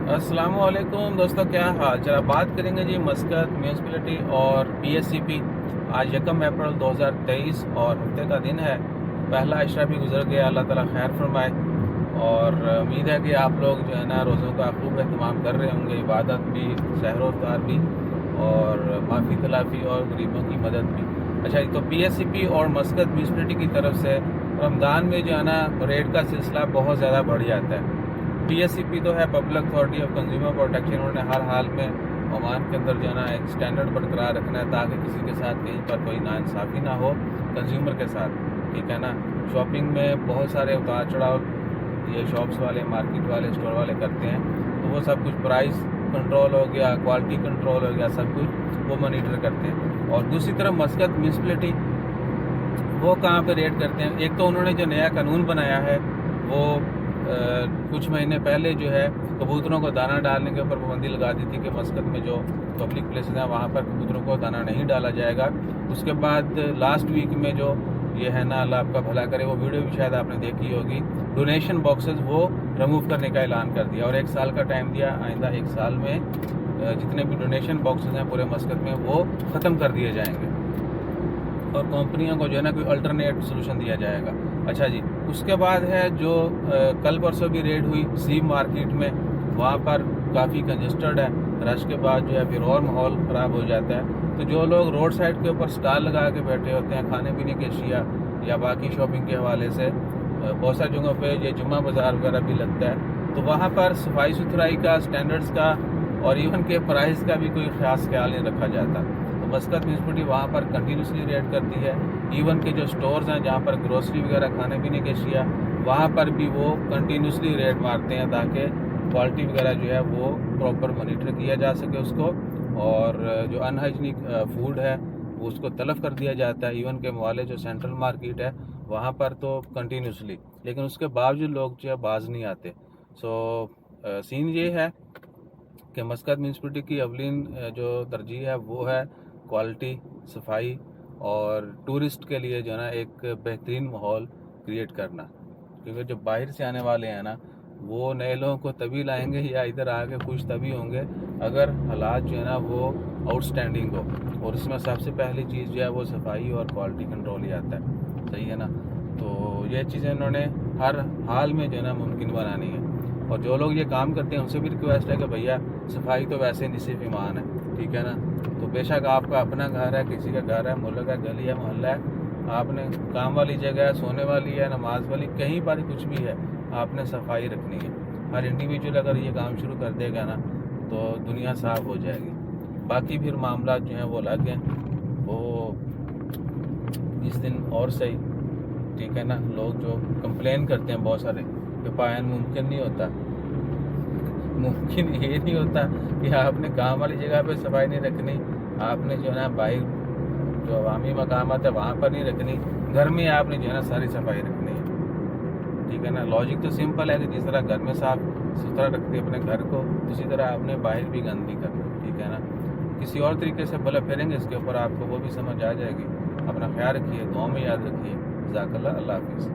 السلام علیکم دوستوں، کیا حال چل؟ بات کریں گے جی مسقط میونسپلٹی اور پی ایس سی پی۔ آج 1 اپریل 2023 اور ہفتے کا دن ہے۔ پہلا عشرہ بھی گزر گیا، اللہ تعالیٰ خیر فرمائے، اور امید ہے کہ آپ لوگ جو ہے نا روزوں کا خوب اہتمام کر رہے ہوں گے، عبادت بھی، سحر و افطار بھی، اور معافی تلافی اور غریبوں کی مدد بھی۔ اچھا، تو پی ایس سی پی اور مسقط میونسپلٹی کی طرف سے رمضان میں جو ہے نا ریٹ کا سلسلہ بہت زیادہ بڑھ جاتا ہے۔ پی ایس سی پی تو ہے public authority of consumer protection, انہوں نے ہر حال میں عمان کے اندر جو ہے نا ایک سٹینڈرڈ برقرار رکھنا ہے تاکہ کسی کے ساتھ کہیں پر کوئی ناانصافی نہ ہو کنزیومر کے ساتھ، ٹھیک ہے نا۔ شاپنگ میں بہت سارے اتار چڑھاؤ یہ شاپس والے، مارکیٹ والے، اسٹور والے کرتے ہیں، تو وہ سب کچھ پرائز کنٹرول ہو گیا، کوالٹی کنٹرول ہو گیا، سب کچھ وہ مانیٹر کرتے ہیں۔ اور دوسری طرف مسقط میونسپلٹی وہ کہاں پہ ریٹ کرتے ہیں؟ ایک تو انہوں نے جو نیا قانون بنایا ہے وہ کچھ مہینے پہلے جو ہے کبوتروں کو دانہ ڈالنے کے اوپر پابندی لگا دی تھی کہ مسقط میں جو پبلک پلیسز ہیں وہاں پر کبوتروں کو دانہ نہیں ڈالا جائے گا۔ اس کے بعد لاسٹ ویک میں جو یہ ہے نا، اللہ آپ کا بھلا کرے، وہ ویڈیو بھی شاید آپ نے دیکھی ہوگی، ڈونیشن باکسز وہ ریموو کرنے کا اعلان کر دیا اور 1 سال کا ٹائم دیا، آئندہ 1 سال میں جتنے بھی ڈونیشن باکسز ہیں پورے مسقط میں وہ ختم کر دیے جائیں گے اور کمپنیوں کو جو ہے نا کوئی الٹرنیٹ سلوشن دیا جائے گا۔ اچھا جی، اس کے بعد ہے جو کل پرسوں بھی ریڈ ہوئی سیب مارکیٹ میں، وہاں پر کافی کنجسٹڈ ہے، رش کے بعد جو ہے پھر اور ماحول خراب ہو جاتا ہے۔ تو جو لوگ روڈ سائڈ کے اوپر سٹال لگا کے بیٹھے ہوتے ہیں کھانے پینے کی اشیاء یا باقی شاپنگ کے حوالے سے، بہت ساری جگہوں پہ یہ جمعہ بازار وغیرہ بھی لگتا ہے، تو وہاں پر صفائی ستھرائی کا، سٹینڈرڈز کا اور ایون کے پرائز کا بھی کوئی خاص خیال نہیں رکھا جاتا۔ مسقط میونسپلٹی وہاں پر کنٹینیوسلی ریڈ کرتی ہے، ایون کے جو سٹورز ہیں جہاں پر گروسری وغیرہ کھانے پینے کی اشیاء، وہاں پر بھی وہ کنٹینیوسلی ریڈ مارتے ہیں تاکہ کوالٹی وغیرہ جو ہے وہ پراپر مانیٹر کیا جا سکے اس کو، اور جو ان ہائیجینک فوڈ ہے وہ اس کو تلف کر دیا جاتا ہے۔ ایون کے موالے جو سینٹرل مارکیٹ ہے وہاں پر تو کنٹینیوسلی، لیکن اس کے باوجود لوگ جو ہے باز نہیں آتے۔ سو سین یہ ہے کہ مسقط میونسپلٹی کی اولین جو ترجیح ہے وہ ہے کوالٹی، صفائی اور ٹورسٹ کے لیے جو ہے نا ایک بہترین ماحول کریٹ کرنا، کیونکہ جو باہر سے آنے والے ہیں نا وہ نئے لوگوں کو تبھی لائیں گے یا ادھر آ کے خوش تبھی ہوں گے اگر حالات جو ہے نا وہ آؤٹ سٹینڈنگ ہو، اور اس میں سب سے پہلی چیز جو ہے وہ صفائی اور کوالٹی کنٹرول ہی آتا ہے، صحیح ہے نا۔ تو یہ چیزیں انہوں نے ہر حال میں جو ہے نا ممکن بنانی ہے، اور جو لوگ یہ کام کرتے ہیں ان سے بھی ریکویسٹ ہے کہ بھیا صفائی تو ویسے نصف ایمان ہے، ٹھیک ہے نا۔ تو بے شک آپ کا اپنا گھر ہے، کسی کا گھر ہے، ملک ہے، گلی ہے، محلہ ہے، آپ نے کام والی جگہ ہے، سونے والی ہے، نماز والی، کہیں پر کچھ بھی ہے، آپ نے صفائی رکھنی ہے۔ ہر انڈیویجول اگر یہ کام شروع کر دے گا نا تو دنیا صاف ہو جائے گی۔ باقی پھر معاملات جو ہیں وہ الگ ہیں، وہ اس دن اور صحیح، ٹھیک ہے نا۔ لوگ جو کمپلین کرتے ہیں بہت سارے کہ پائن ممکن نہیں ہوتا، ممکن یہ نہیں ہوتا کہ آپ نے کام والی جگہ پہ صفائی نہیں رکھنی، آپ نے جو ہے نا باہر جو عوامی مقامات ہے وہاں پر نہیں رکھنی، گھر میں آپ نے جو ہے نا ساری صفائی رکھنی ہے، ٹھیک ہے نا۔ لاجک تو سمپل ہے کہ جس طرح گھر میں صاف ستھرا رکھتے اپنے گھر کو، اسی طرح آپ نے باہر بھی گندگی کرنی، ٹھیک ہے نا۔ کسی اور طریقے سے بھلا پھیریں گے اس کے اوپر، آپ کو وہ بھی سمجھ آ جائے گی۔ اپنا خیال رکھیے، دعاؤں میں یاد رکھیے۔ جزاک اللہ، اللہ حافظ۔